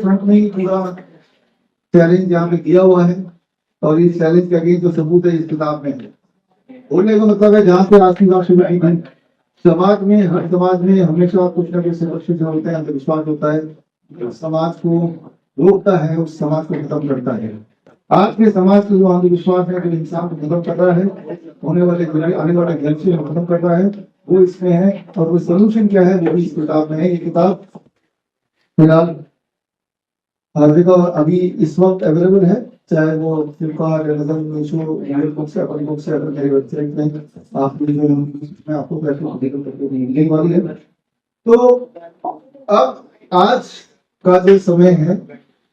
Front में ही पूरा challenge यहाँ पे दिया हुआ है और इस चैलेंज के अगेंस्ट जो सबूत है इस किताब में है। बोलने का मतलब है जहाँ से आज की बात शुरू की थी, समाज में हर समाज में हमेशा कुछ ना कुछ सुरक्षित होते हैं, अंधविश्वास होता है जो समाज को रोकता है, उस समाज को खत्म करता है। आज के समाज के जो अंधविश्वास है जो इंसान को खत्म कर रहा है, होने वाले आने वाले भविष्य को खत्म कर रहा है, वो इसमें है। और वो सोल्यूशन क्या है वो भी इस किताब में है। ये किताब फिलहाल हर जगह अभी इस वक्त अवेलेबल है, चाहे वो Flipkart, Amazon, Meesho, Google books, Apple books, अगर मेरे वेबसाइट में आप मैं आपको प्रेफर करके मिलने वाली है। तो अब आज का जो समय है,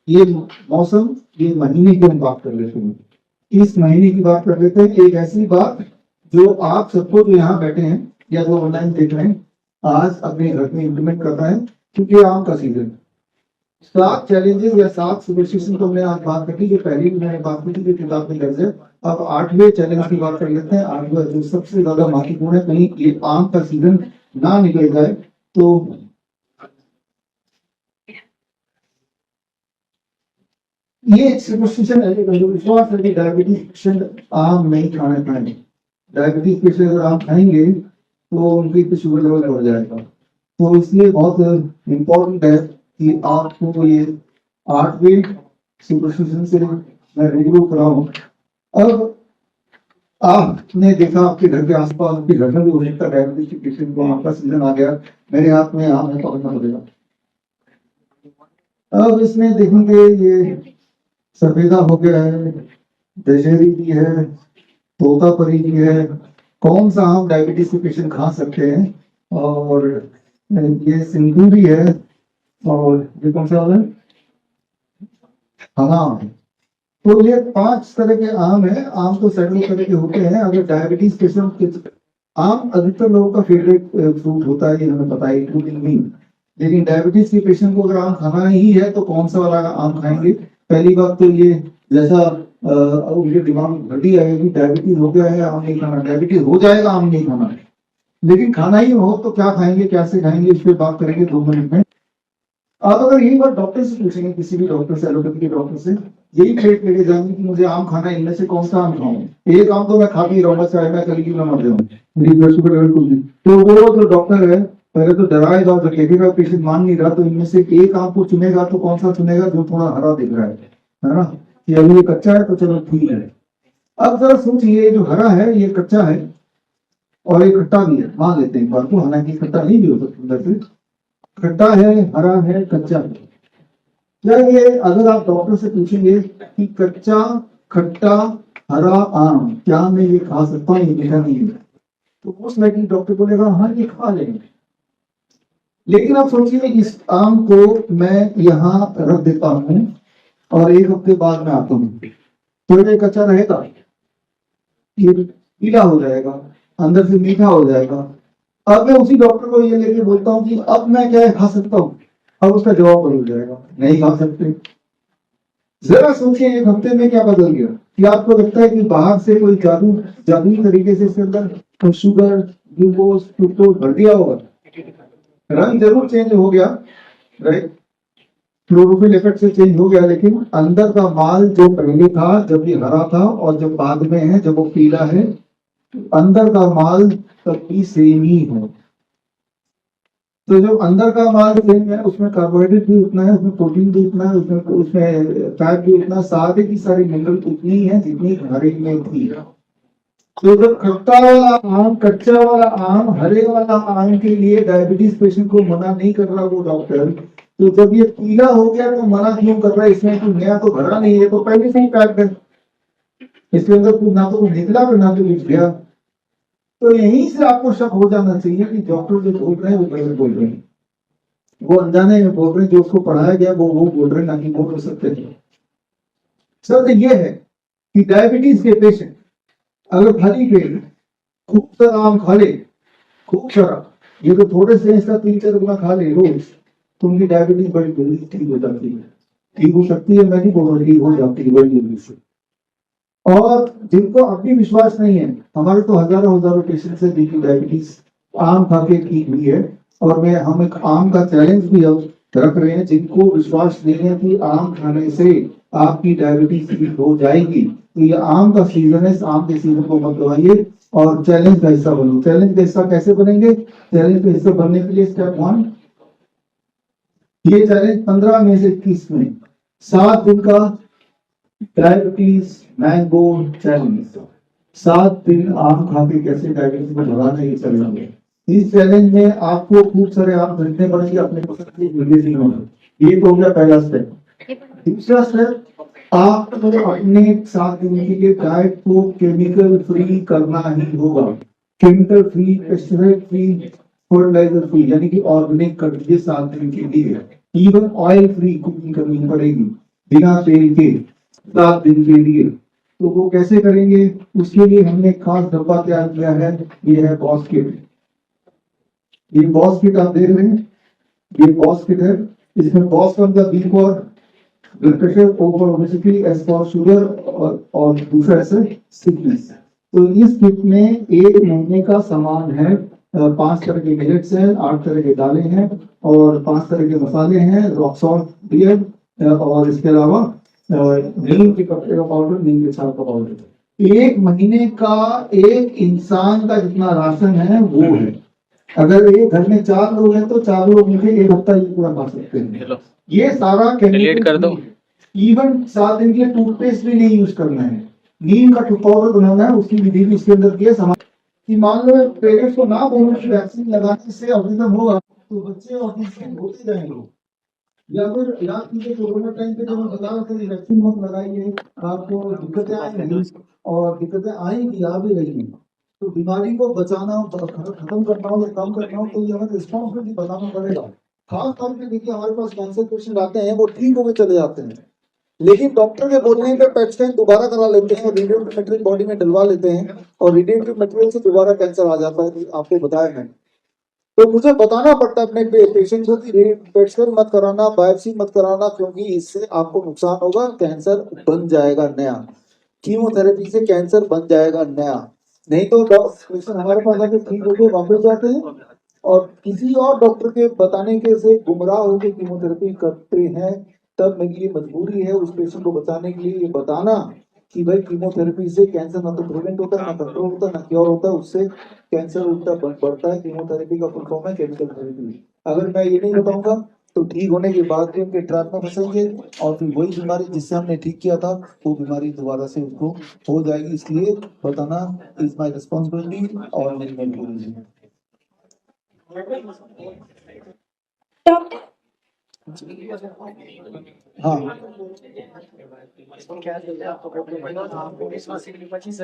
ये मौसम, ये महीने की हम बात कर लेते हैं। इस महीने की बात कर लेते हैं, एक ऐसी बात जो आप सबको जो यहाँ बैठे हैं या जो ऑनलाइन देख रहे हैं, आज अपने घर में इम्प्लीमेंट करना है, क्योंकि आम का सीजन। 7 चैलेंजेस या 7 सुपरस्टिशन तो हमने आज बात कर ली, जो पहली मैंने बात की थी जो किताब में दर्ज है। अब 8वें चैलेंज की बात कर लेते हैं। 8वां जो सबसे ज्यादा महत्वपूर्ण है, कहीं ये आम का सीजन ना निकल जाए। तो ये सुपरस्टिशन है, विश्वास है कि डायबिटीज पेशेंट आम नहीं खाना खाएंगे। डायबिटीज पेशेंट अगर आम खाएंगे तो उनकी शुगर लेवल बढ़ जाएगा। तो इसलिए बहुत इम्पोर्टेंट है कि आपको ये 8वें सुपरस्टिशन से मैं रूबरू कराऊं। अब आपने देखा आपके घर के आसपास, आपके घर में भी हो सकता है डायबिटीज पेशेंट को आम का सीजन आ गया, मेरे हाथ में आम है पकड़ना पड़ेगा। अब इसमें देखेंगे ये सफेदा हो गया है, दशहरी भी है, तोतापरी भी है। कौन सा आम डायबिटीज के पेशेंट खा सकते हैं? और ये सिंदूरी है, और ये कौन सा है? आम। तो ये 5 तरह के आम है। आम तो सैकड़ों तरह के होते हैं। अगर डायबिटीज पेशेंट, आम अधिकतर लोगों का फेवरेट फ्रूट होता है, ये हमें पता है, इंक्लूडिंग मी। लेकिन डायबिटीज के पेशेंट को अगर आम खाना ही है तो कौन सा वाला आम खाएंगे? पहली बात तो ये, जैसा उनके दिमाग में घटी आएगी, डायबिटीज हो गया है आम नहीं खाना, डायबिटीज हो जाएगा आम नहीं खाना, लेकिन खाना ही हो तो क्या खाएंगे, कैसे खाएंगे, इस पर बात करेंगे 2 मिनट में। आप अगर यही बात डॉक्टर से पूछेंगे, किसी भी डॉक्टर से, एलोपैथी के डॉक्टर से, यही प्लेट लेके जाएंगे कि मुझे आम खाना है, इनमें से कौन सा आम खाऊं? एक आम तो मैं खा के ही रहूंगा, चाहे मैं कल की ना मर जाऊं, मेरी ब्लड शुगर लेवल कुछ भी। तो वो जो डॉक्टर है पहले तो डराएगा और देखेगा पेशेंट मान नहीं रहा, तो इनमें से एक आम को चुनेगा। तो कौन सा चुनेगा? जो थोड़ा हरा दिख रहा है ना, कि अभी ये कच्चा है तो चलो ठीक है। अब जरा सोचिए, जो हरा है ये कच्चा है और ये खट्टा भी है, मान लेते हैं एक बार को, हालांकि खट्टा नहीं भी हो सकता, अंदर से खट्टा है, हरा है, कच्चा है। क्या ये, अगर आप डॉक्टर से पूछेंगे कि कच्चा, खट्टा, हरा आम क्या मैं ये खा सकता हूँ, ये मीठा नहीं है, तो उस लड़की डॉक्टर बोलेगा हाँ ये खा लेंगे। लेकिन आप सोचिए इस आम को मैं यहाँ रख देता हूँ और 1 हफ्ते बाद में आता हूँ, तो ये कच्चा रहेगा, ये पीला हो जाएगा, अंदर से मीठा हो जाएगा। अब मैं उसी डॉक्टर को ये लेके बोलता हूँ कि अब मैं क्या खा सकता हूँ, अब उसका जवाब बदल जाएगा, नहीं खा सकते। जरा सोचिए 1 हफ्ते में क्या बदल गया। कि आपको लगता है कि बाहर से कोई जादुई तरीके से इसके अंदर शुगर, ग्लूकोज, फ्रुक्टोज भर दिया होगा? रंग जरूर चेंज हो गया, राइट, क्लोरोफिल इफेक्ट से चेंज हो गया, लेकिन अंदर का माल जो पहले था जब ये हरा था और जब बाद में है जब वो पीला है, अंदर का माल तब भी सेम ही है। तो जो अंदर का माल सेम है, उसमें कार्बोहाइड्रेट भी उतना है, उसमें प्रोटीन भी उतना है, उसमें फैट भी उतना, सारे की सारी मिनरल उतनी है जितनी हरे में थी। तो जब खट्टा वाला आम, कच्चा वाला आम, हरे वाला आम के लिए डायबिटीज पेशेंट को मना नहीं कर रहा वो डॉक्टर, तो जब ये पीला हो गया तो मना क्यों कर रहा है? इसमें तो नया तो भरा नहीं है, तो पहले से ही पैक्ड है, इसके अंदर ना तो कुछ निकला ना तो कुछ गया। तो यहीं से आपको शक हो जाना चाहिए कि डॉक्टर जो बोल रहे हैं वो गलत बोल रहे हैं, वो अनजाने में बोल रहे हैं, जो उसको पढ़ाया गया वो बोल रहे हैं, ना कि वो हो सकते थे। सत्य ये है कि डायबिटीज के पेशेंट अगर खाली पेट खूब सारा आम खा ले, खूब सारा, ये तो थोड़े से इसका 3-4 गुना खा ले रोज, तो उनकी डायबिटीज बड़ी जल्दी ठीक हो जाती है। ठीक हो सकती है, मैं नहीं बोल रहा, ठीक हो जाती है बड़ी जल्दी से। और जिनको अभी विश्वास नहीं है, हमारे तो हजारों पेशेंट्स है जिनकी डायबिटीज आम खा के ठीक हुई है। और हम एक आम का चैलेंज भी रख रहे हैं, जिनको विश्वास नहीं है कि आम खाने से आपकी डायबिटीज ठीक हो जाएगी, तो ये आम का सीजन है, आम के सीजन को मत दबाइए और चैलेंज का हिस्सा बनो। चैलेंज का हिस्सा कैसे बनेंगे? चैलेंज का हिस्सा बनने के लिए स्टेप 1, ये चैलेंज 15 में से 21 में 7 दिन का डायबिटीज मैंगो चैलेंज। 7 दिन आम खा के कैसे डायबिटीज को भगाना, ये चैलेंज है। इस चैलेंज में आपको खूब सारे आम खरीदने पड़ेंगे अपने पसंद की वेराइटी में। ये तो हो गया पहला स्टेप। दूसरा स्टेप, आपको अपने 7 दिन के लिए डाइट को केमिकल फ्री करना ही होगा। Chemical free, pesticide free, fertiliser free, यानी कि ऑर्गेनिक कर दीजिए 7 दिन के लिए। इवन ऑयल फ्री कुकिंग करनी पड़ेगी, बिना तेल के 7 दिन के लिए। तो वो कैसे करेंगे? उसके लिए हमने खास डब्बा तैयार किया है, ये है बॉस किट। ये बॉस किट आप देख रहे हैं, ये बॉस किट है। इसमें बॉस का मतलब B for blood pressure, O for obesity, S for sugar और दूसरा ऐसे सिकनेस। तो इस किट में 1 महीने का सामान है। 5 तरह के मिलेट्स हैं, 8 तरह के दालें हैं और 5 तरह के मसाले हैं, रॉक सॉल्ट, बियर और इसके अलावा नीम के पत्ते का पाउडर, नीम के छाल का पाउडर। 1 महीने का एक इंसान का जितना राशन है वो है। अगर एक घर में 4 लोग हैं तो 4 लोग मिलकर 1 हफ्ता ये पूरा खा सकते हैं। ये सारा डिलीट कर दो। इवन 7 दिन के टूथपेस्ट भी नहीं यूज करना है। नीम का पाउडर बनाना है, उसकी विधि भी इसके अंदर की है। कि मान लो पेरेंट्स को ना बोलो कि वैक्सीन लगाने से ऑटिज्म होगा, तो बच्चे ऑटिज्म होते जाएंगे। या फिर याद कीजिए कोरोना टाइम पे जब हम बता रहे थे वैक्सीन मत लगाइए, आपको दिक्कतें आएंगी और दिक्कतें आएंगी, आ भी रही हैं। तो बीमारी को बचाना, खत्म करना हो या कम करना हो, तो ये हमें रिस्पॉन्सिबिलिटी बताना पड़ेगा। खास तौर पे देखिए हमारे पास कैंसर पेशेंट आते हैं, वो ठीक होकर चले जाते हैं, लेकिन डॉक्टर के बोलने पे पेट स्कैन दोबारा करा लेते हैं और रेडियोएक्टिव मटेरियल बॉडी में डलवा लेते हैं और रेडियोएक्टिव मटेरियल से दोबारा कैंसर आ जाता है। आपको बताया मैंने, तो मुझे बताना पड़ता है अपने पेशेंट को कि पेट स्कैन मत कराना, बायोप्सी मत कराना, क्योंकि इससे आपको नुकसान होगा, कैंसर बन जाएगा नया, कीमोथेरेपी से कैंसर बन जाएगा नया। नहीं तो पेशेंट हमारे पास आके ठीक होकर वापस जाते हैं और किसी और डॉक्टर के बताने के से गुमराह होकर कीमोथेरेपी करते हैं। तब मेरी ये मजबूरी है उस पेशेंट को बचाने के लिए ये बताना कि भाई कीमोथेरेपी से कैंसर ना तो प्रिवेंट होता है, ना कंट्रोल होता है, ना क्योर होता है, उससे कैंसर उल्टा बढ़ता है। कीमोथेरेपी का फुल फॉर्म है केमिकल थेरेपी। अगर मैं ये नहीं बताऊंगा तो ठीक होने के बाद भी उनके ट्रैप में फंसेंगे और फिर वही बीमारी जिससे हमने ठीक किया था वो बीमारी दोबारा से उसको हो जाएगी। इसलिए बताना इज माई रिस्पॉन्सिबिलिटी और मेरी मजबूरी है। हाँ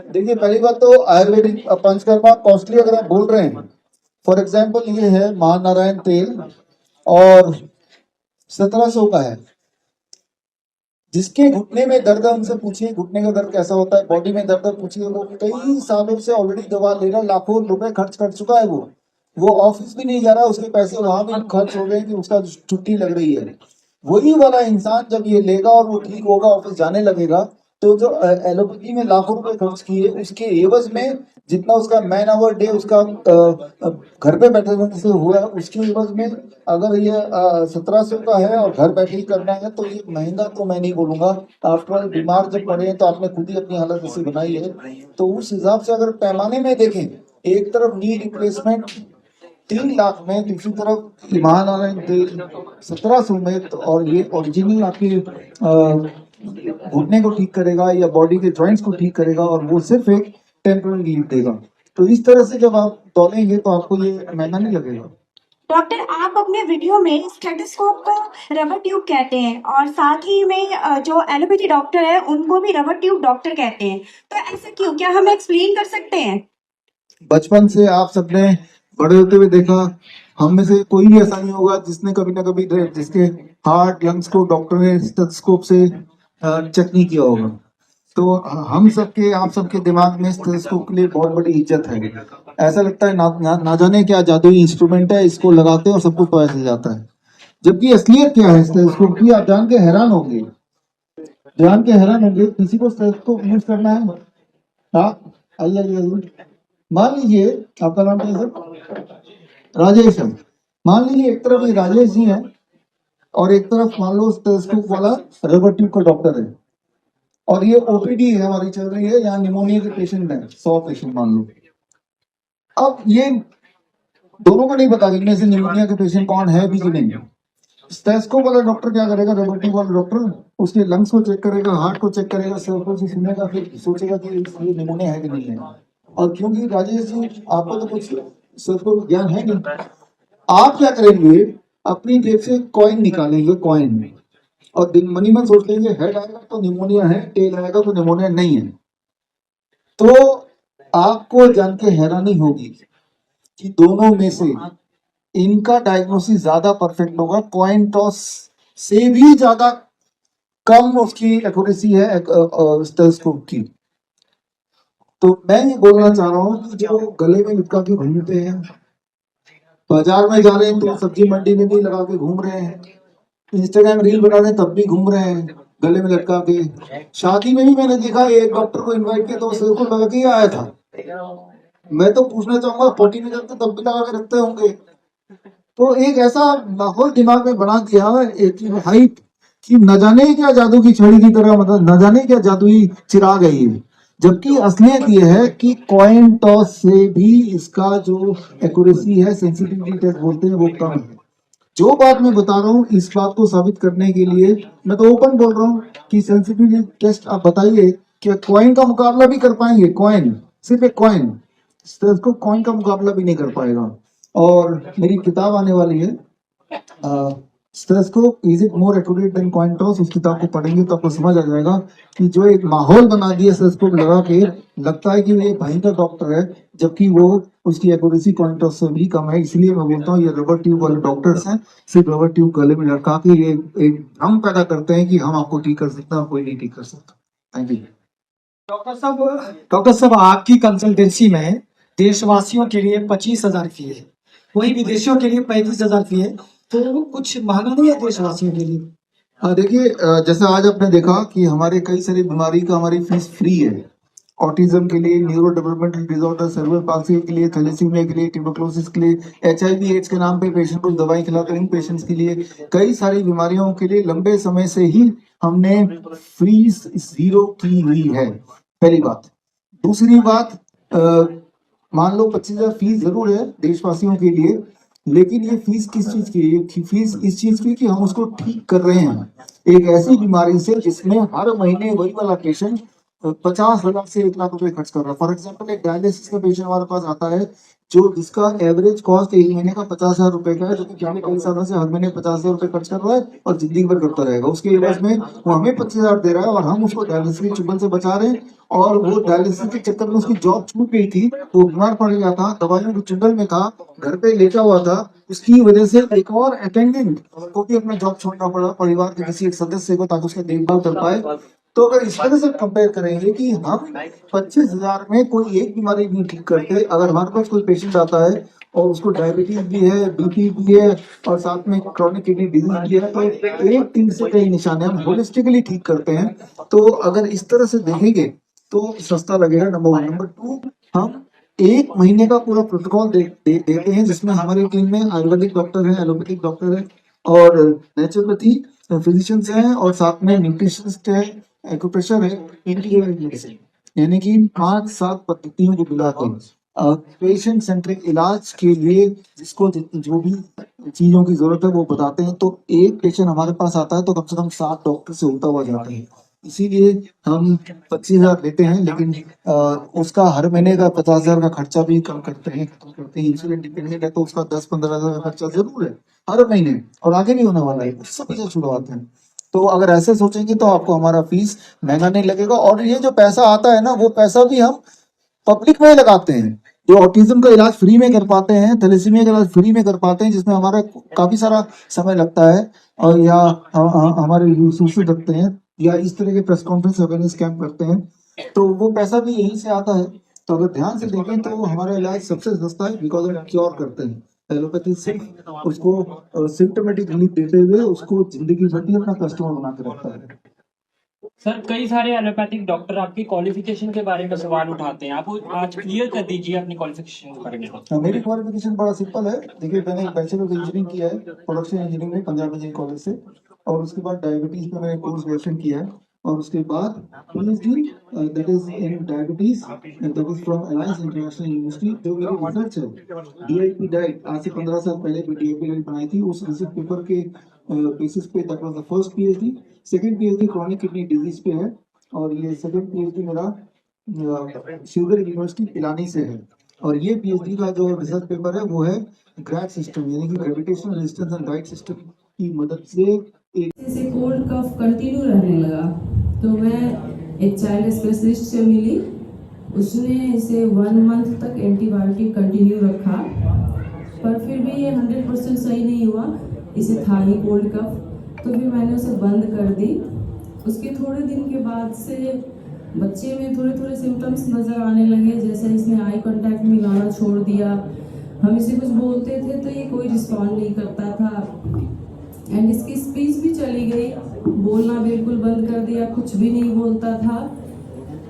देखिए, पहली बात तो आयुर्वेदिक पंचकर्मा कॉस्टली अगर आप बोल रहे हैं, फॉर एग्जाम्पल ये है महानारायण तेल और 1700 का है। जिसके घुटने में दर्द है उनसे पूछिए घुटने का दर्द कैसा होता है, बॉडी में दर्द है पूछिए। वो कई सालों से ऑलरेडी दवा ले रहा, लाखों रुपए खर्च कर चुका है। वो ऑफिस भी नहीं जा रहा, उसके पैसे वहां भी खर्च हो गए कि उसका छुट्टी लग रही है। वही वाला इंसान जब ये लेगा और वो ठीक होगा, ऑफिस जाने लगेगा, तो जो एलोपैथी में लाखों रुपए खर्च किए उसके एवज में जितना उसका मैन आवर डे उसका घर पे बैठे रहने से हुआ है, उसके एवज में अगर ये 1700 का है और घर बैठे ही करना है तो ये महंगा तो मैं नहीं बोलूंगा। आफ्टर ऑल बीमार जब पड़े हैं तो आपने खुद ही अपनी हालत ऐसी बनाई है, तो उस हिसाब से अगर पैमाने में देखें, एक तरफ नी रिप्लेसमेंट 3 लाख में, दूसरी तरफ महानारायण तेल 1700 में, तो और ये ओरिजिनल आपकी घुटने को ठीक करेगा या बॉडी के जॉइंट्स को ठीक करेगा और वो सिर्फ एक टेम्पररी रिलीफ देगा। तो इस तरह से जब आप दौड़ेंगे तो आपको ये महंगा नहीं लगेगा। डॉक्टर, आप अपने वीडियो में स्टेथोस्कोप को रबर ट्यूब कहते हैं और साथ ही में जो एलोपैथी डॉक्टर है उनको भी रबर ट्यूब डॉक्टर कहते हैं, तो ऐसा क्यों? क्या हम एक्सप्लेन कर सकते हैं? बचपन से आप सबने बड़े होते हुए देखा, हम में से कोई भी ऐसा नहीं होगा जिसने कभी ना कभी जिसके हार्ट लंग्स को डॉक्टर ने स्टेथोस्कोप से चेक नहीं किया होगा। तो हम सबके आप सबके दिमाग में स्टेथोस्कोप के लिए बहुत बड़ी इज्जत है। ऐसा लगता है ना जाने क्या जादुई इंस्ट्रूमेंट है, इसको लगाते हैं और सब कुछ पता चल जाता है। जबकि असलियत क्या है स्टेथोस्कोप की, आप जान के हैरान होंगे। किसी को स्टेथोस्कोप यूज करना है? हाँ, आइए। मान लीजिए आपका नाम क्या है सर? राजेश है। मान लीजिए एक तरफ ये राजेश जी हैं और एक तरफ मान लो स्टेथोस्कोप वाला रबर ट्यूब का डॉक्टर है, और ये ओपीडी है हमारी चल रही है, यहाँ निमोनिया के पेशेंट है 100 पेशेंट मान लो। अब ये दोनों को नहीं पता कि इनमें से निमोनिया के पेशेंट कौन है भी कि नहीं। स्टेथोस्कोप वाला डॉक्टर क्या करेगा, रबर ट्यूब वाला डॉक्टर उसके लंग्स को चेक करेगा, हार्ट को चेक करेगा, सर्कल से सुनेगा, फिर सोचेगा कि ये निमोनिया है कि नहीं है। और क्योंकि राजेश जी आपको तो कुछ सर्कल ज्ञान है नहीं, आप क्या करेंगे, अपनी जेब से कॉइन निकालेंगे, कॉइन, और दिन मनी में सोच लेंगे हेड आएगा तो निमोनिया है, टेल आएगा तो निमोनिया नहीं है। तो आपको जान के हैरानी होगी कि दोनों में से इनका डायग्नोसिस ज्यादा परफेक्ट होगा, कॉइन टॉस से भी ज्यादा कम उसकी एक्यूरेसी है स्टेथोस्कोप की। तो मैं ये बोलना चाह रहा हूँ कि जो गले में लटका के घूमते हैं, बाजार में जा रहे हैं तो सब्जी मंडी में भी लगा के घूम रहे हैं, इंस्टाग्राम रील बना रहे हैं तब भी घूम रहे हैं गले में लटका के, शादी में भी मैंने देखा एक डॉक्टर को इनवाइट किया तो सिर को लगा के ही आया था। मैं तो पूछना चाहूंगा पोटी में जाते तब भी लगा के रखते होंगे। तो एक ऐसा माहौल दिमाग में बना दिया है एक हाइप कि न जाने क्या जादू की छड़ी की तरह, मतलब न जाने क्या जादुई चिराग है ये। जबकि असलियत ये है कि कॉइन टॉस से भी इसका जो एक्यूरेसी है, सेंसिटिविटी टेस्ट बोलते हैं, वो कम है। जो बात मैं बता रहा हूँ इस बात को साबित करने के लिए मैं तो ओपन बोल रहा हूँ कि सेंसिटिविटी टेस्ट आप बताइए कि कॉइन का मुकाबला भी कर पाएंगे, कॉइन, सिर्फ एक कॉइन, उसको कॉइन का मुकाबला भी नहीं कर पाएगा। और मेरी किताब आने वाली है stethoscope is it more accurate then coin toss, उस किताब को पढ़ेंगे तो आपको समझ आ जाएगा कि जो एक माहौल बना दिया स्टेथोस्कोप लगा के, लगता है कि ये भयंकर डॉक्टर है, जबकि वो उसकी एक्यूरेसी कॉइन टॉस से भी कम है। इसलिए मैं बोलता हूँ ये रबर ट्यूब वाले डॉक्टर्स हैं, सिर्फ रबर ट्यूब गले में लटका के ये एक भ्रम पैदा करते हैं कि हम आपको ठीक कर सकते हैं, कोई नहीं ठीक कर सकता। Thank you. डॉक्टर साहब आपकी कंसल्टेंसी में देशवासियों के लिए 25,000 फी है, वही विदेशियों के लिए 35,000 फी है, तो कुछ महंगा नहीं है देशवासियों के लिए? देखिए जैसे आज आपने देखा कि हमारे कई सारी बीमारी का हमारी फीस फ्री है। ऑटिज्म के लिए, neuro developmental disorder, cerebral palsy के लिए, थैलेसीमिया के लिए, ट्यूबरक्लोसिस के लिए, एचआईवी एड्स के नाम पे पेशेंट को दवाई खिलाते हैं, इन पेशेंट्स के लिए, कई सारी बीमारियों के लिए लंबे समय से ही हमने फीस जीरो की हुई है, पहली बात। दूसरी बात, मान लो 25,000 फीस जरूर है देशवासियों के लिए, लेकिन ये फीस किस चीज की है? ये फीस इस चीज की कि हम उसको ठीक कर रहे हैं एक ऐसी बीमारी से जिसमें हर महीने वही वाला पेशेंट 50,000 से 1 लाख रुपए खर्च कर रहा है। फॉर एग्जाम्पल एक डायलिसिस का पेशेंट हमारे पास आता है जो जिसका एवरेज कॉस्ट एक महीने का 50,000 रुपए का है, जो कि पिछले कई सालों से हर महीने 50,000 रुपए खर्च कर रहा है और जिंदगी भर करता रहेगा। उसके एवज में वो हमें 25,000 दे रहा है और हम उसको डायलिसिस की चुभन से बचा रहे हैं। और वो डायलिसिस के चक्कर में उसकी जॉब छूट गई थी, वो बीमार पड़ गया था, दवाइयों के चुंगल में था, घर पे लेटा हुआ था, उसकी वजह से एक और अटेंडेंट को भी अपना जॉब छोड़ना पड़ा, परिवार के किसी एक सदस्य को, ताकि उसका देखभाल कर पाए। तो अगर इस तरह से कंपेयर करेंगे कि हम 25,000 में कोई एक बीमारी नहीं ठीक करते, अगर हमारे पास कोई पेशेंट आता है और उसको डायबिटीज भी है, बीपी भी है और साथ में क्रॉनिक किडनी डिजीज भी है, तो एक तीन से कई निशान हम होलिस्टिकली ठीक करते हैं। तो अगर इस तरह से देखेंगे तो सस्ता लगेगा, नंबर 1। नंबर 2, हम 1 महीने का पूरा प्रोटोकॉल देते हैं जिसमें हमारी टीम में आयुर्वेदिक डॉक्टर है, एलोपैथिक डॉक्टर है और नेचुरोपैथी फिजिशियंस हैं और साथ में न्यूट्रिशनिस्ट है, एक्यूप्रेशर है, इंटीग्रेटिव मेडिसिन, यानी कि 5-7 पद्धतियों को मिलाकर पेशेंट सेंट्रिक इलाज के लिए जिसको जो भी चीजों की जरूरत है वो बताते हैं। तो एक पेशेंट हमारे पास आता है तो कम से कम 7 डॉक्टर से होता हुआ जाता है, इसीलिए हम 25,000 लेते हैं, लेकिन उसका हर महीने का 50,000 का खर्चा भी कम करते हैं। इंश्योरेंस डिपेंडेंट है तो उसका 10-15,000 का खर्चा जरूर है हर महीने, और आगे भी होने वाला है, उससे पैसा छुड़वाते हैं। तो अगर ऐसे सोचेंगे तो आपको हमारा फीस महंगा नहीं लगेगा। और ये जो पैसा आता है ना, वो पैसा भी हम पब्लिक में लगाते हैं। जो ऑटिज्म का इलाज फ्री में कर पाते हैं, थैलेसीमिया का इलाज फ्री में कर पाते हैं, जिसमें हमारा काफी सारा समय लगता है, और या हमारे रिसोर्सेज लगते हैं, या इस तरह के प्रेस कॉन्फ्रेंस अवेयरनेस कैंप करते हैं, तो वो पैसा भी यहीं से आता है। तो अगर ध्यान से देखें तो हमारा इलाज सबसे सस्ता है, बिकॉज हम क्योर करते हैं। एलोपैथी सिर्फ उसको सिम्टोमेटिक रिलीफ देते हुए उसको जिंदगी भर अपना कस्टमर बना के रखता है। सर कई सारे एलोपैथिक डॉक्टर आपकी क्वालिफिकेशन के बारे में सवाल उठाते हैं, आप आज क्लियर कर दीजिए अपनी क्वालिफिकेशन के बारे में। मेरी क्वालिफिकेशन बड़ा सिंपल है। देखिए, मैंने बैचलर ऑफ इंजीनियरिंग किया है प्रोडक्शन इंजीनियरिंग में पंजाब इंजीनियरिंग कॉलेज से, और उसके बाद डायबिटीज पे मैंने कोर्स ग्रेजुएशन किया है, और उसके बाद PhD that is in diabetes, and that is from alliance international university. जो मेरी रिसर्च है डीआईपी डाइट, आज से 15 साल पहले भी डीआईपी डाइट बनाई थी, उस रिसर्च पेपर के बेसिस पे that was the first PhD. Second PhD chronic kidney disease पे है, और ये सेकंड पीएचडी मेरा शिवगढ़ यूनिवर्सिटी पिलानी से है। और ये पीएचडी का जो रिसर्च पेपर है वो है ग्रैड सिस्टम, यानी कि gravitational resistance and guide system की मदद से एक जैसे कोल्ड कफ कंटिन्यू रहने लगा, तो मैं एक चाइल्ड स्पेशलिस्ट से मिली। उसने इसे 1 मंथ तक एंटीबायोटिक कंटिन्यू रखा, पर फिर भी ये 100% सही नहीं हुआ। इसे था ही कोल्ड कफ, तो फिर मैंने उसे बंद कर दी। उसके थोड़े दिन के बाद से बच्चे में थोड़े थोड़े सिम्टम्स नज़र आने लगे, जैसे इसने आई कांटेक्ट मिलाना छोड़ दिया। हम इसे कुछ बोलते थे तो ये कोई रिस्पॉन्ड नहीं करता था, एंड इसकी स्पीच भी चली गई, बोलना बिल्कुल बंद कर दिया, कुछ भी नहीं बोलता था।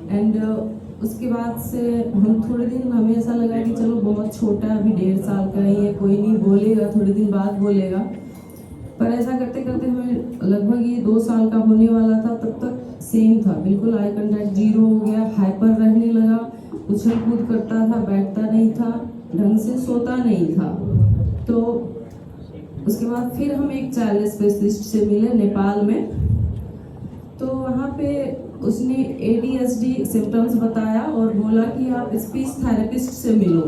एंड उसके बाद से हम थोड़े दिन, हमें ऐसा लगा कि चलो बहुत छोटा है, अभी 1.5 साल का ही है, कोई नहीं बोलेगा, थोड़े दिन बाद बोलेगा। पर ऐसा करते करते हमें लगभग ये 2 साल का होने वाला था, तब तक सेम था, बिल्कुल आई कांटेक्ट जीरो हो गया, हाइपर रहने लगा, उछल कूद करता था, बैठता नहीं था, ढंग से सोता नहीं था। तो उसके बाद फिर हम एक चाइल्ड स्पेशलिस्ट से मिले नेपाल में, तो वहाँ पे उसने ADHD सिम्टम्स बताया और बोला कि आप स्पीच थेरेपिस्ट से मिलो।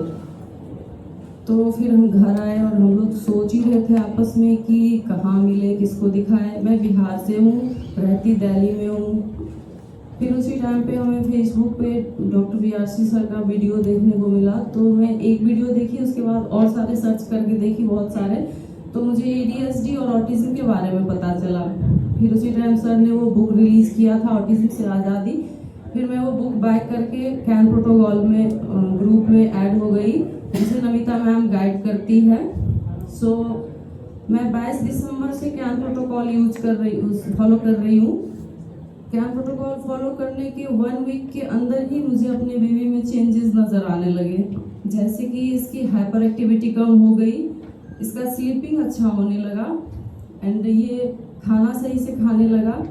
तो फिर हम घर आए और हम लोग सोच ही रहे थे आपस में कि कहाँ मिले, किसको दिखाए। मैं बिहार से हूँ, रहती दिल्ली में हूँ। फिर उसी टाइम पे हमें फेसबुक पे डॉक्टर BRC सर का वीडियो देखने को मिला, तो मैं एक वीडियो देखी, उसके बाद और सारे सर्च करके देखी बहुत सारे, तो मुझे ADHD और ऑटिज्म के बारे में पता चला। फिर उसी टाइम सर ने वो बुक रिलीज़ किया था, ऑटिज्म से आज़ादी। फिर मैं वो बुक बैक करके कैन प्रोटोकॉल में ग्रुप में ऐड हो गई, जिसे नमिता मैम गाइड करती है। सो मैं 22 दिसंबर से कैन प्रोटोकॉल फॉलो कर रही हूँ। कैन प्रोटोकॉल फॉलो करने के 1 वीक के अंदर ही मुझे अपने बेबी में चेंजेस नज़र आने लगे, जैसे कि इसकी हाइपर एक्टिविटी कम हो गई, इसका स्लीपिंग अच्छा होने लगा, एंड ये खाना सही से खाने लगा।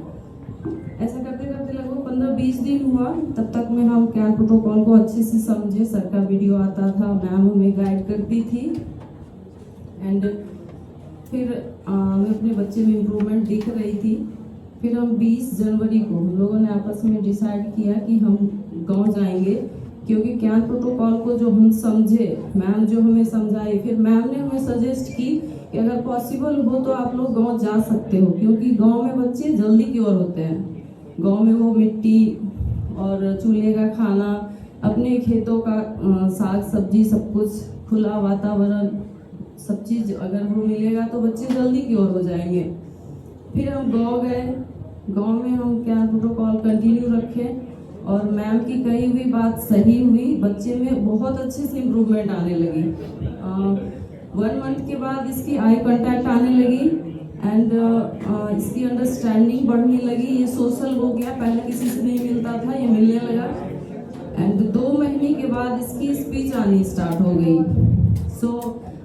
ऐसा करते करते लगभग 15-20 दिन हुआ, तब तक में हम कैन प्रोटोकॉल को अच्छे से समझे। सर का वीडियो आता था, मैम हमें गाइड करती थी, एंड फिर मैं अपने बच्चे में इम्प्रूवमेंट दिख रही थी। फिर हम 20 जनवरी को हम लोगों ने आपस में डिसाइड किया कि हम गांव जाएंगे, क्योंकि कैन प्रोटोकॉल को जो हम समझे, मैम जो हमें समझाई, फिर मैम ने हमें सजेस्ट की कि अगर पॉसिबल हो तो आप लोग गांव जा सकते हो, क्योंकि गांव में बच्चे जल्दी क्योर होते हैं। गांव में वो मिट्टी और चूल्हे का खाना, अपने खेतों का साग सब्जी, सब कुछ खुला वातावरण, सब चीज़ अगर वो मिलेगा तो बच्चे जल्दी क्योर हो जाएंगे। फिर हम गाँव गए, गाँव में हम कैन प्रोटोकॉल कंटिन्यू रखे, और मैम की कही हुई बात सही हुई, बच्चे में बहुत अच्छे से इम्प्रूवमेंट आने लगी। 1 मंथ के बाद इसकी आई कांटेक्ट आने लगी, एंड इसकी अंडरस्टैंडिंग बढ़ने लगी, ये सोशल हो गया, पहले किसी से नहीं मिलता था, ये मिलने लगा, एंड 2 महीने के बाद इसकी स्पीच आनी स्टार्ट हो गई। सो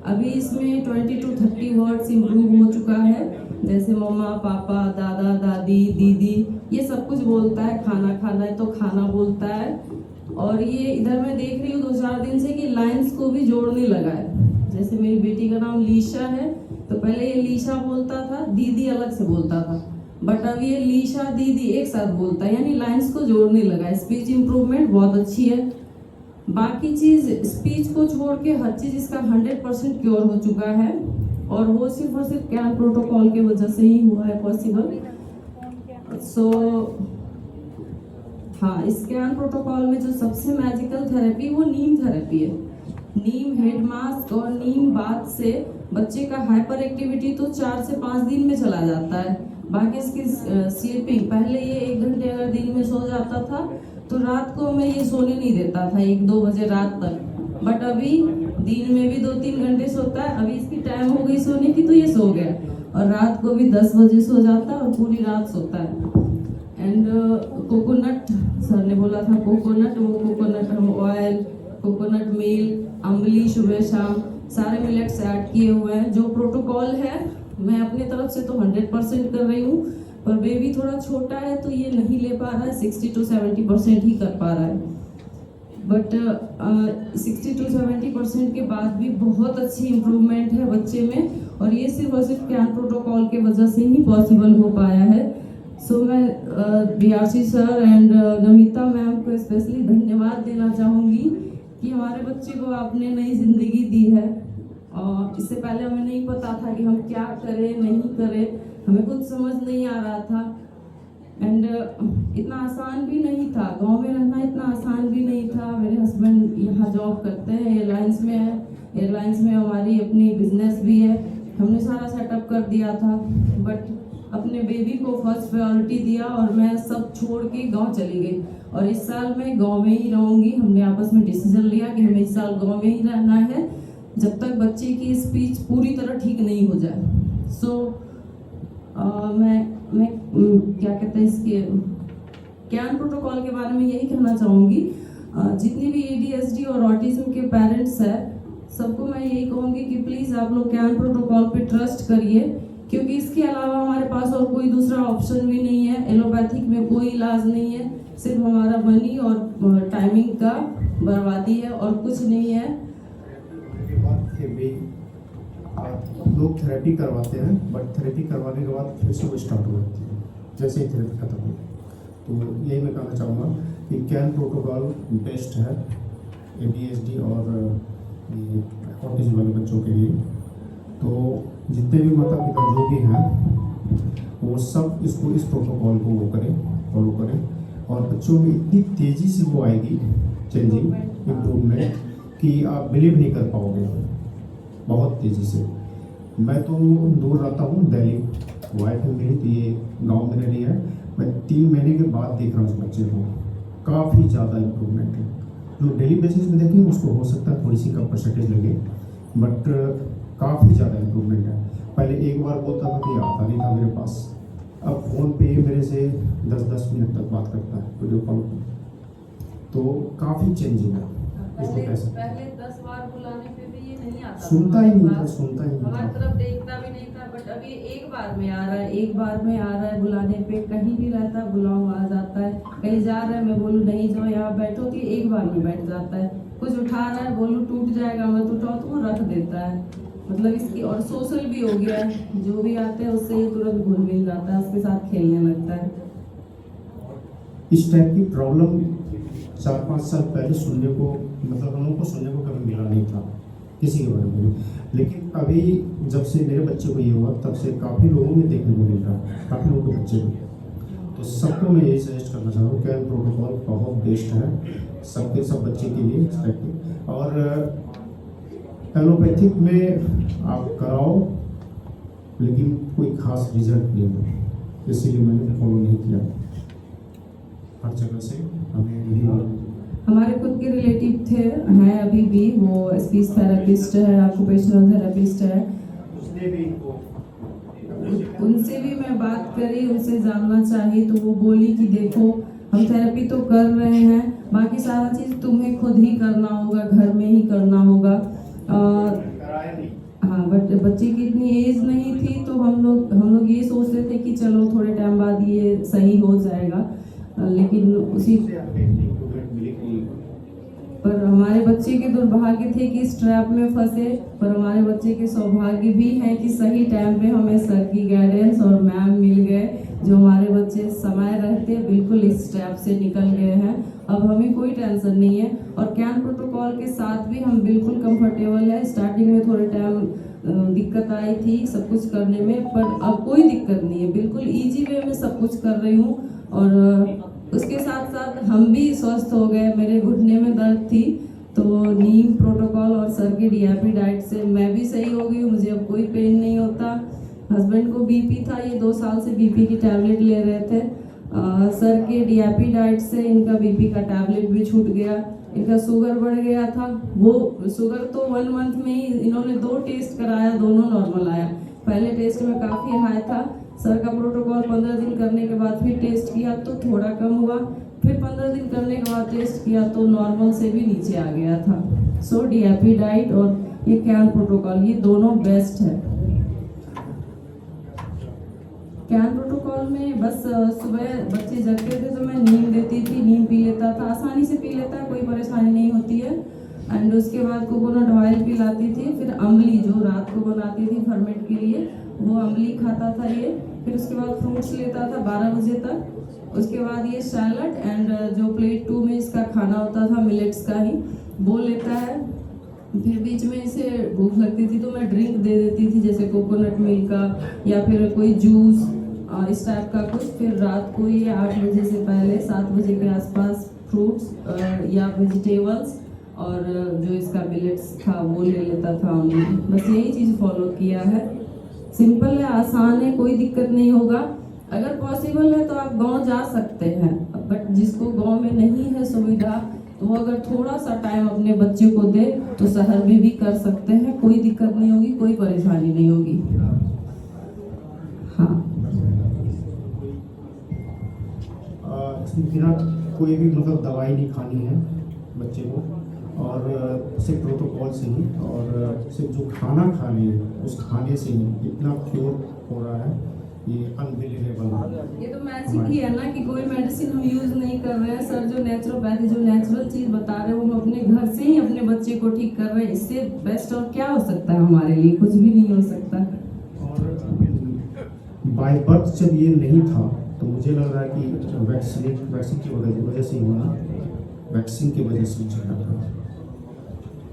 अभी इसमें 20 to 30 वर्ड्स इम्प्रूव हो चुका है, जैसे मम्मा, पापा, दादा, दादी, दीदी, ये सब कुछ बोलता है। खाना खाना है तो खाना बोलता है, और ये इधर मैं देख रही हूँ 2-4 दिन से कि लाइन्स को भी जोड़ने लगा है। जैसे मेरी बेटी का नाम लीशा है, तो पहले ये लीशा बोलता था, दीदी अलग से बोलता था, बट अब ये लीशा दीदी एक साथ बोलता है, यानी लाइन्स को जोड़ने लगा है। स्पीच इम्प्रूवमेंट बहुत अच्छी है। बाकी चीज़ स्पीच को छोड़ के हर चीज़ इसका 100% क्योर हो चुका है, और वो सिर्फ और सिर्फ कैन प्रोटोकॉल की वजह से ही हुआ है पॉसिबल। सो हाँ, इस कैन प्रोटोकॉल में जो सबसे मैजिकल थेरेपी वो नीम थेरेपी है। नीम हेड मास्क और नीम बाथ से बच्चे का हाइपर एक्टिविटी तो 4 से 5 दिन में चला जाता है। बाकी इसकी स्लीपिंग, पहले ये 1 घंटे अगर दिन में सो जाता था तो रात को मैं ये सोने नहीं देता था 1-2 बजे रात तक, बट अभी दिन में भी 2-3 घंटे सोता है। अभी इसकी टाइम हो गई सोने की तो ये सो गया, और रात को भी 10 बजे सो जाता है और पूरी रात सोता है। एंड कोकोनट, सर ने बोला था कोकोनट, वो कोकोनट हम ऑयल, कोकोनट मील, अम्बली सुबह शाम सारे मिलेट्स ऐड किए हुए हैं। जो प्रोटोकॉल है मैं अपनी तरफ से तो 100% कर रही हूँ, पर बेबी थोड़ा छोटा है तो ये नहीं ले पा रहा है, 60 to 70% ही कर पा रहा है। बट 60 to 70% के बाद भी बहुत अच्छी इम्प्रूवमेंट है बच्चे में, और ये सिर्फ और सिर्फ कैन प्रोटोकॉल के वजह से ही पॉसिबल हो पाया है। सो मैं BRC sir and Namita ma'am को स्पेशली धन्यवाद देना चाहूँगी कि हमारे बच्चे को आपने नई ज़िंदगी दी है। और इससे पहले हमें नहीं पता था कि हम क्या करें नहीं करें, हमें कुछ समझ नहीं आ रहा था। एंड इतना आसान भी नहीं था, गांव में रहना इतना आसान भी नहीं था। मेरे हस्बैंड यहाँ जॉब करते हैं, एयरलाइंस में है, एयरलाइंस में हमारी अपनी बिजनेस भी है, हमने सारा सेटअप कर दिया था। बट अपने बेबी को फर्स्ट प्रायोरिटी दिया और मैं सब छोड़ के गांव चली गई, और इस साल मैं गांव में ही रहूँगी। हमने आपस में डिसीजन लिया कि हमें इस साल गांव में ही रहना है जब तक बच्चे की स्पीच पूरी तरह ठीक नहीं हो जाए। सो मैं क्या कहते हैं इसके कैन प्रोटोकॉल के बारे में यही कहना चाहूँगी। जितनी भी ADHD और ऑटिज्म के पेरेंट्स हैं सबको मैं यही कहूँगी कि प्लीज़ आप लोग कैन प्रोटोकॉल पे ट्रस्ट करिए, क्योंकि इसके अलावा हमारे पास और कोई दूसरा ऑप्शन भी नहीं है। एलोपैथिक में कोई इलाज नहीं है, सिर्फ हमारा मनी और टाइमिंग का बर्बादी है और कुछ नहीं है। के बाद फिर भी लोग थेरेपी करवाते हैं, बट थेरेपी करवाने के बाद फिर से वो स्टार्ट हो जाती है जैसे ही थेरेपी खत्म हो। तो यही मैं कहना चाहूँगा कि कैन प्रोटोकॉल बेस्ट है ADHD और ये ऑटिज्म वाले बच्चों के लिए। तो जितने भी माता पिता जो भी हैं वो सब इस प्रोटोकॉल को वो करें, फॉलो करें, और बच्चों में इतनी तेज़ी से वो आएगी चेंजिंग, इम्प्रूवमेंट कि आप बिलीव नहीं कर पाओगे, बहुत तेज़ी से। मैं तो दूर रहता हूँ दिल्ली, वाइफ है मेरी तो ये गांव में रह रही है। मैं 3 महीने के बाद देख रहा हूँ उस बच्चे को, काफ़ी ज़्यादा इम्प्रूवमेंट है। जो डेली बेसिस में देखेंगे उसको हो सकता है थोड़ी सी कम परसेंटेज लगे, बट काफ़ी ज़्यादा इम्प्रूवमेंट है। पहले एक बार बोलता था कि आता नहीं था मेरे पास, अब फ़ोन पे मेरे से 10-10 मिनट तक बात करता है वीडियो कॉल पर, तो काफ़ी चेंजिंग है। पहले 10 बार बुलाने पे भी ये नहीं आता, सुनता ही नहीं था, सुनता ही नहीं हमारी था, तरफ देखता भी नहीं था। बट अभी एक बार में आ रहा है, एक बार में आ रहा है बुलाने पे, कहीं भी रहता है बुलाऊं आ जाता है, कहीं जा रहा है मैं बोलूँ नहीं जाओ यहाँ बैठो कि एक बार में बैठ जाता है। कुछ उठा रहा है बोलूँ टूट जाएगा मत उठाओ तो वो रख देता है। मतलब इसकी, और सोशल भी हो गया है, जो भी आते हैं उससे ये तुरंत घुल मिल जाता है, उसके साथ खेलने लगता है। इस टाइप की प्रॉब्लम 4-5 साल पहले सुनने को, मतलब हम लोग को सुनने को कभी मिला नहीं था किसी के बारे में। लेकिन अभी जब से मेरे बच्चे को ये हुआ तब से काफ़ी लोगों में देखने को मिल रहा है, काफ़ी लोगों के बच्चे को। तो सबको मैं यही सजेस्ट करना चाह रहा हूँ, कैन प्रोटोकॉल बहुत बेस्ट है सबके सब बच्चे के लिए इस टाइप की। और एलोपैथिक में आप कराओ लेकिन कोई खास रिजल्ट नहीं है, इसीलिए मैंने फॉलो नहीं किया। हर जगह से हमें हमारे खुद के रिलेटिव हैं अभी भी, वो स्पीच थेरेपिस्ट है, ऑक्यूपेशनल थेरेपिस्ट है, उसने भी उनसे भी मैं बात करी, उनसे जानना चाहिए तो वो बोली कि देखो हम थेरेपी तो कर रहे हैं, बाकी सारा चीज़ तुम्हें खुद ही करना होगा, घर में ही करना होगा। हाँ, बट बच्चे की इतनी एज नहीं थी तो हम लोग ये सोचते थे कि चलो थोड़े टाइम बाद ये सही हो जाएगा, लेकिन उसी पर हमारे बच्चे के दुर्भाग्य थे कि इस ट्रैप में फंसे। पर हमारे बच्चे के सौभाग्य भी है कि सही टाइम पे हमें सर की गाइडेंस और मैम मिल गए, जो हमारे बच्चे समय रहते बिल्कुल इस ट्रैप से निकल गए हैं। अब हमें कोई टेंशन नहीं है, और कैन प्रोटोकॉल के साथ भी हम बिल्कुल कंफर्टेबल है। स्टार्टिंग में थोड़े टाइम दिक्कत आई थी सब कुछ करने में, पर अब कोई दिक्कत नहीं है, बिल्कुल ईजी वे में सब कुछ कर रही हूँ। और उसके साथ साथ हम भी स्वस्थ हो गए। मेरे घुटने में दर्द थी तो नीम प्रोटोकॉल और सर के DAP डाइट से मैं भी सही हो गई हूँ, मुझे अब कोई पेन नहीं होता। हस्बैंड को BP था, ये 2 साल से BP की टैबलेट ले रहे थे। सर के DAP डाइट से इनका BP का टैबलेट भी छूट गया। इनका शुगर बढ़ गया था, वो शुगर तो 1 मंथ में ही इन्होंने 2 टेस्ट कराया, दोनों नॉर्मल आया। पहले टेस्ट में काफ़ी हाई था, सर का प्रोटोकॉल 15 दिन करने के बाद फिर टेस्ट किया तो थोड़ा कम हुआ, फिर 15 दिन करने के बाद टेस्ट किया तो नॉर्मल से भी नीचे आ गया था। सो डीएपी डाइट और ये कैन प्रोटोकॉल ये दोनों बेस्ट है। कैन प्रोटोकॉल में बस सुबह बच्चे जगते थे तो मैं नीम देती थी, नीम पी लेता था, आसानी से पी लेता है, कोई परेशानी नहीं होती है। एंड उसके बाद कोकोनट ऑयल पिलाती थी, फिर अम्बली जो रात को बनाती थी फर्मेंट के लिए वो अम्बली खाता था ये, फिर उसके बाद फ्रूट्स लेता था 12 बजे तक। उसके बाद ये सैलड एंड जो प्लेट 2 में इसका खाना होता था मिलेट्स का ही वो लेता है। फिर बीच में इसे भूख लगती थी तो मैं ड्रिंक दे देती थी जैसे कोकोनट मिल्क का या फिर कोई जूस इस टाइप का कुछ। फिर रात को ये 8 बजे से पहले 7 बजे के आसपास फ्रूट्स या वेजिटेबल्स और जो इसका मिलेट्स था वो ले लेता था उन्होंने। बस यही चीज़ फॉलो किया है। सिंपल है, आसान है, कोई दिक्कत नहीं होगा। अगर पॉसिबल है तो आप गांव जा सकते हैं, बट जिसको गांव में नहीं है सुविधा तो वो अगर थोड़ा सा टाइम अपने बच्चे को दे तो शहर में भी कर सकते हैं, कोई दिक्कत नहीं होगी, कोई परेशानी नहीं होगी। हाँ इसमें बिना कोई भी मतलब दवाई नहीं खानी है बच्चे को, और सिर्फ प्रोटोकॉल से ही और सिर्फ जो खाना खाने उस खाने से ही इतना क्योर हो रहा है, ये अनबिलीवेबल। ये तो मैजिक ही है ना कि कोई मेडिसिन हम यूज नहीं कर रहे हैं। सर जो नेचुरोपैथी जो नेचुरल चीज बता रहे हैं वो हम अपने घर से ही अपने बच्चे को ठीक कर रहे हैं। इससे बेस्ट और क्या हो सकता है हमारे लिए? कुछ भी नहीं हो सकता। और बाय बर्थ जब ये नहीं था तो मुझे लग रहा है कि वैक्सीन की वजह से ही हुआ, वैक्सीन की वजह से मुझे लग रहा है।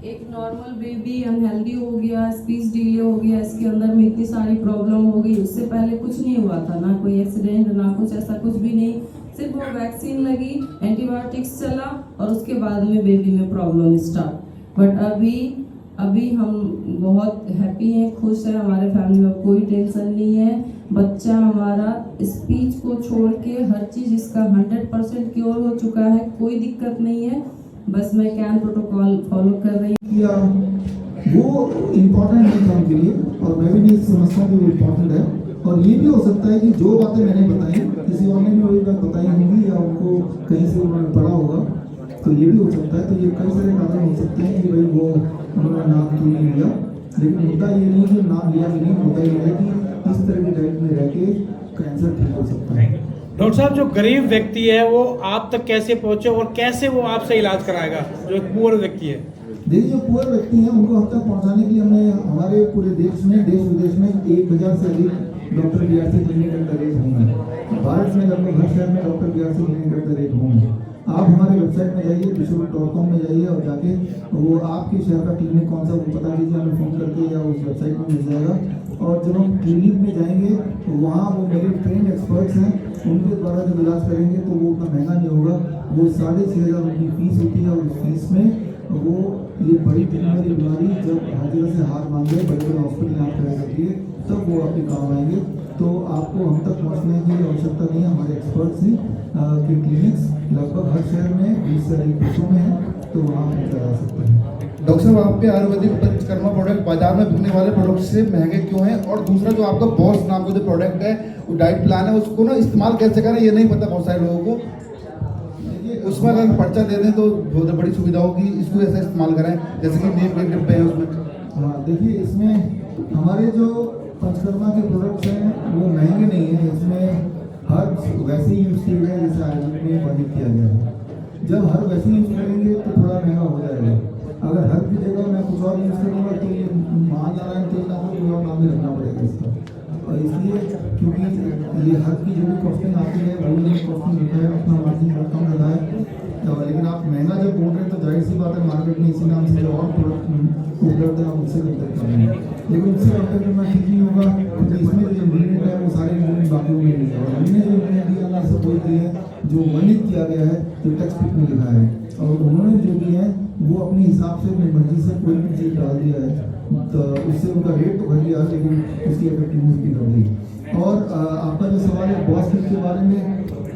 एक नॉर्मल बेबी अनहेल्दी हो गया, स्पीच डिले हो गया, इसके अंदर में इतनी सारी प्रॉब्लम हो गई। उससे पहले कुछ नहीं हुआ था, ना कोई एक्सीडेंट ना कुछ ऐसा कुछ भी नहीं। सिर्फ वो वैक्सीन लगी, एंटीबायोटिक्स चला और उसके बाद में बेबी में प्रॉब्लम स्टार्ट। बट अभी हम बहुत हैप्पी हैं, खुश हैं, हमारे फैमिली में कोई टेंशन नहीं है। बच्चा हमारा स्पीच को छोड़ के हर चीज़ इसका 100% क्योर हो चुका है, कोई दिक्कत नहीं है। बस मैं कैन प्रोटोकॉल फॉलो कर रही हूँ। किया वो इम्पोर्टेंट नहीं था उनके लिए, और मैं भी नहीं समझता कि वो इम्पोर्टेंट है। और ये भी हो सकता है कि जो बातें मैंने बताई किसी और ने भी वही बात बताई होंगी या उनको कहीं से उन्होंने पढ़ा होगा, तो ये भी हो सकता है। तो ये कई सारे कारण हो सकते हैं कि भाई वो उन्होंने नाम क्यों नहीं लिया, लेकिन मुद्दा ये नहीं कि नाम लिया कि नहीं, मुद्दा ये है कि इस तरह की डाइट में रह के कैंसर ठीक हो सकता है। डॉक्टर साहब, जो गरीब व्यक्ति है वो आप तक कैसे पहुंचे और कैसे वो आपसे इलाज कराएगा, जो एक पुअर व्यक्ति है? देखिए, जो पुअर व्यक्ति हैं उनको हम तक पहुंचाने के लिए हमने हमारे पूरे देश में, देश विदेश में 1000 से अधिक डॉक्टर बीआरसी क्लिनिक अंडर होंगे। भारत में लगभग हर शहर में डॉक्टर बीआरसी क्लिनिक अंडर होंगे। आप हमारे वेबसाइट में जाइए, विश्व.com में जाइए और जाके वो आपके शहर का क्लिनिक कौन सा वो पता कीजिए, हमें फ़ोन करके या उस वेबसाइट में मिल जाएगा। और जब हम क्लिनिक में जाएंगे तो वहाँ वो मेरे ट्रेंड एक्सपर्ट्स हैं, उनके द्वारा जब इलाज करेंगे तो वो उतना महंगा नहीं होगा। वो 6,500 उनकी फीस होती है, और उस फीस में वो ये बड़ी बीमारी जब हर जगह से हार मांगे, बड़े बड़े हॉस्पिटल यहाँ कराया करती है, तब वो आपके काम आएंगे। तो आपको हम तक पहुँचने की आवश्यकता नहीं है, हमारे एक्सपर्ट्स ही के क्लिनिक्स लगभग हर शहर में 20 से अधिक देशों में हैं, तो वहाँ पहुँचा जा सकता है। डॉक्टर साहब, आप पे आयुर्वेदिक पंचकर्मा प्रोडक्ट बाजार में बिकने वाले प्रोडक्ट से महंगे क्यों हैं? और दूसरा, जो आपका बॉस नाम का जो प्रोडक्ट है वो डाइट प्लान है, उसको ना इस्तेमाल कैसे करें ये नहीं पता बहुत सारे लोगों को। उसमें अगर पर्चा दे दें तो बहुत बड़ी सुविधा होगी, इसको ऐसा इस्तेमाल करें जैसे कि नेम के डिब्बे हैं उसमें। हाँ, देखिए, इसमें हमारे जो पंचकर्मा के प्रोडक्ट्स हैं वो महंगे नहीं हैं। इसमें हर वैसे ही यूज़ किया गया जैसे आयुर्वेद में वर्णित किया गया है। जब हर वैसे यूज़ करेंगे तो थोड़ा महंगा हो जाएगा। अगर हर की जगह मैं कुछ और यूज़ करूँगा तो ये महानारायण तेल नाम कोई और नाम ही रखना पड़ेगा इसका। और इसलिए क्योंकि ये हर की जो भी कॉस्टिंग आती है वो कॉस्टिंग लिखा है, अपना मार्जिन बहुत कम लगा है। लेकिन आप महंगा जब बोल रहे हैं तो जाहिर सी बात है मार्केट में इसी नाम से जो और प्रोडक्ट उपलब्ध है आप उससे कंपेयर करेंगे, लेकिन उससे कंपेयर करना ठीक नहीं होगा, क्योंकि इसमें जो इंग्रीडियंट है वो सारे इंग्रीडियंट बाकियों में नहीं है। और हमने जो इंग्रीडियंट दिया हमने सब वही दिए हैं जो वर्णित किया गया है, जो टेक्स्ट बुक में लिखा है, और उन्होंने जो दिए हैं वो अपने हिसाब से अपनी मर्जी से कोई भी चीज़ डाल दिया है, तो उससे उनका रेट तो घट गया लेकिन उसकी इफेक्टिवनेस भी घट गई। और आपका जो सवाल है बॉस किट के बारे में,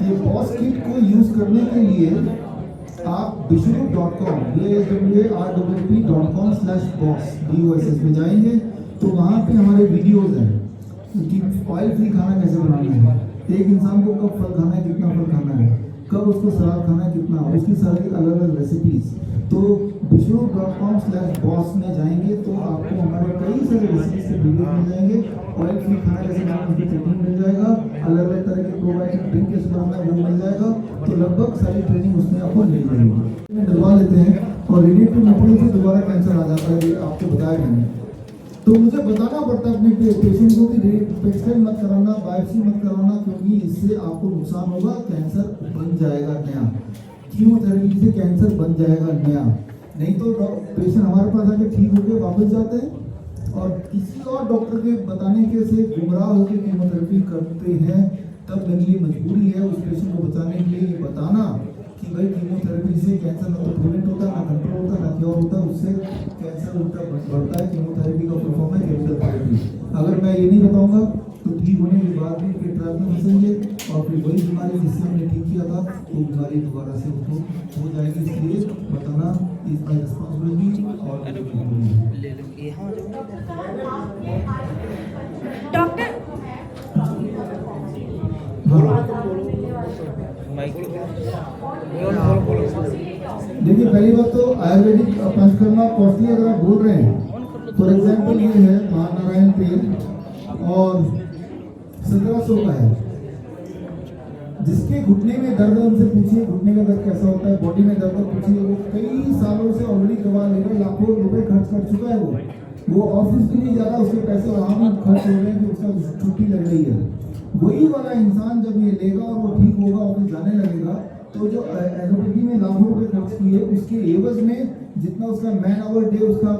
ये बॉस किट को यूज़ करने के लिए आप विश्व.com BISWARWP.com/boss में जाएंगे तो वहाँ पे हमारे वीडियोज़ हैं। कि ऑयल फ्री खाना कैसे बनाना है, एक इंसान को कब फल खाना है, कितना फल खाना है, कब उसको सलाद खाना है, कितना, उसकी सारी अलग अलग रेसिपीज। तो bishnu.com/boss में जाएंगे तो आपको हमारे कई सारे रेसिपीज के वीडियो मिल जाएंगे। ऑयल फ्री खाना कैसे बनाना है उसकी ट्रेनिंग मिल जाएगा, अलग अलग तरह के प्रोबायोटिक ड्रिंक कैसे बनाना है वो मिल जाएगा। तो लगभग सारी ट्रेनिंग उसमें आपको मिल जाएगी। डलवा लेते हैं और रिलेटिव मटेरियल से दोबारा कैंसर आ जाता है, आपको बताया मैंने। तो मुझे बताना पड़ता है अपने पेशेंट को कि पेट मत कराना, बायोप्सी मत कराना, क्योंकि इससे आपको नुकसान होगा, कैंसर बन जाएगा नया, कीमोथेरेपी से कैंसर बन जाएगा नया। नहीं तो पेशेंट हमारे पास आके ठीक होकर वापस जाते हैं और किसी और डॉक्टर के बताने के से गुमराह होकर कीमोथेरेपी करते हैं। तब मेरे लिए मजबूरी है उस पेशेंट को बचाने के लिए ये बताना कि भाई कीमोथेरेपी से कैंसर ना तो प्रिवेंट होता है, ना कंट्रोल होता है, ना क्योर होता है, उससे कैंसर उल्टा बढ़ता है। कीमोथेरेपी का फुल फॉर्म है कैंसर थेरेपी। अगर मैं ये नहीं बताऊंगा तो ठीक होने के बाद भी उनके ट्रैप में फंसेंगे और फिर वही बीमारी जिससे हमने ठीक किया था वो बीमारी दोबारा से उसको हो जाएगी। इसलिए बताना इज माई रिस्पॉन्सिबिलिटी। और डॉक्टर देखिए, पहली बात तो आयुर्वेदिक पंचकर्मा कॉस्टली अगर आप बोल रहे हैं, फॉर एग्जाम्पल ये है महानारायण तेल और 1700 का है। जिसके घुटने में दर्द है उनसे पूछिए घुटने का दर्द कैसा होता है, बॉडी में दर्द है पूछिए। वो कई सालों से ऑलरेडी दवा लेकर लाखों रुपए खर्च कर चुका है। वो ऑफिस भी नहीं जा रहा, उसके पैसे वहाँ भी खर्च हो रहे हैं कि उसका छुट्टी लग रही है। वही वाला इंसान जब ये लेगा और वो ठीक होगा, ऑफिस जाने लगेगा, तो जो एलोपैथी में लाखों रुपए खर्च किए उसके एवज में जितना उसका मैन आवर डे उसका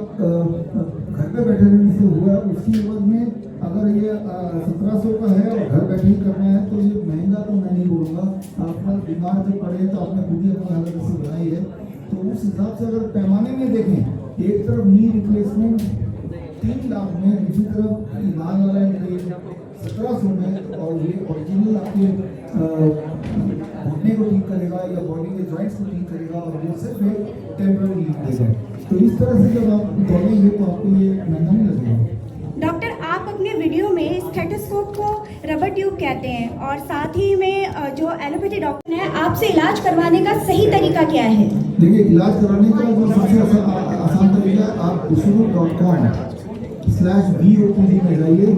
घर पे बैठे रहने से हुआ, उसकी एवज में अगर ये 1700 का है और घर बैठे ही करना है तो ये महंगा तो मैं नहीं बोलूँगा। आपका बीमार जब पड़े तो आपने खुद ही अपनी हालत ऐसी बनाई है। तो उस हिसाब से अगर पैमाने में देखें, एक तरफ नी रिप्लेसमेंट 3 लाख में, दूसरी तरफ ईमान वाला 1700 में, और ये ओरिजिनल आपके घुटने को ठीक करेगा या बॉडी के जॉइंट्स को ठीक करेगा और ये सिर्फ एक टेम्पररी लीव देगा। तो इस तरह से जब आप दौड़ेंगे तो आपको ये महंगा नहीं लगेगा। डॉक्टर, आप अपने वीडियो में स्टेथोस्कोप को रबर ट्यूब कहते हैं और साथ ही में जो एलोपैथी डॉक्टर है, आपसे इलाज करवाने का सही तरीका क्या है? देखिए, इलाज कराने का जो सबसे आसान तरीका है, आप bishnu.com/BOPD में जाइए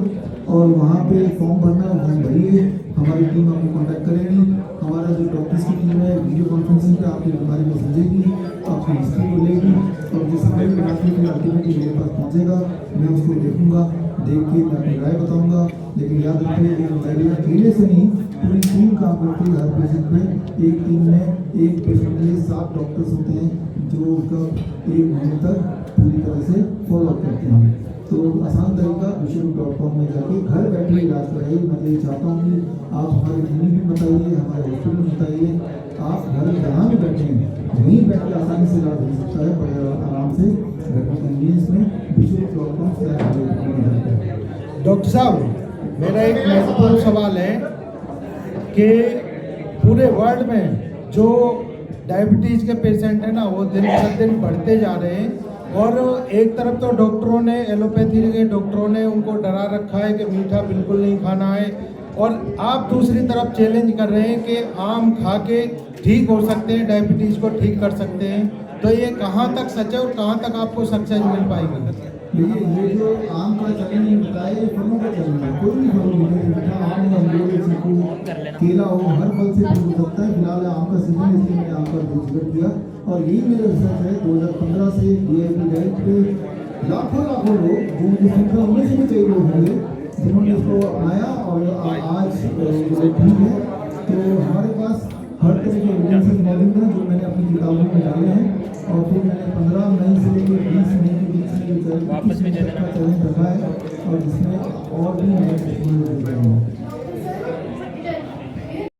और वहाँ पे फॉर्म भरना है, फॉर्म भरिए। हमारी टीम आपको कॉन्टैक्ट करेगी। हमारा जो डॉक्टर्स की टीम है वीडियो कॉन्फ्रेंसिंग पे आपके बीमारी को समझेगी, आपकी हिस्ट्री को लेगी और जिस समय भी डॉक्टर के अल्टीमेटली मेरे पास पहुँचेगा मैं उसको देखूंगा, देख के मैं अपनी राय बताऊंगा। लेकिन याद रखिए कि मेरे अकेले से नहीं, पूरी टीम काम करती है हर पेशेंट में। एक टीम में एक पेशेंट के लिए 7 डॉक्टर्स होते हैं जो उसका 1 महीने तक पूरी तरह से फॉलोअप करते हैं। तो आसान तरीका bishnu.com में जाके घर बैठे इलाज कराइए। मैं ये चाहता हूँ कि आप हमारे क्लिनिक भी बताइए, हमारे हॉस्पिटल में बताइए, आप घर जहाँ भी बैठे हैं वहीं बैठ के आसानी से इलाज हो सकता है, बड़े आराम से घर की कन्वीनियंस में। bishnu.com/BOPD में जाते हैं। डॉक्टर साहब, मेरा एक महत्वपूर्ण सवाल है कि पूरे वर्ल्ड में जो डायबिटीज़ के पेशेंट हैं ना, वो दिन प्रतिदिन बढ़ते जा रहे हैं। और एक तरफ तो डॉक्टरों ने, एलोपैथी के डॉक्टरों ने उनको डरा रखा है कि मीठा बिल्कुल नहीं खाना है, और आप दूसरी तरफ चैलेंज कर रहे हैं कि आम खा के ठीक हो सकते हैं, डायबिटीज़ को ठीक कर सकते हैं। तो ये कहाँ तक सच है और कहाँ तक आपको सक्सेस मिल पाएगी? देखिए, ये जो आम का चलन बताया, ये फलों का चलन है। कोई भी फल मिले, मीठा आम हो, अंगूर, चीकू, केला हो, हर फल से ठीक हो सकता है। फिलहाल आम का सीजन है इसलिए मैंने आम का जिक्र किया। और यही मेरा रिसर्च है 2015 से DIP डाइट पे लाखों लोग जो मुझे सुनकर उनमें से भी कई लोग होंगे जिन्होंने इसको अपनाया और आज ठीक है। तो हमारे पास हर तरह के एविडेंसेस मौजूद हैं जो मैंने अपनी किताबों में डाले हैं। और फिर मैंने 15 मई से लेकर 20 मई के बीच में चैलेंज रखा है और जिसमें और भी नए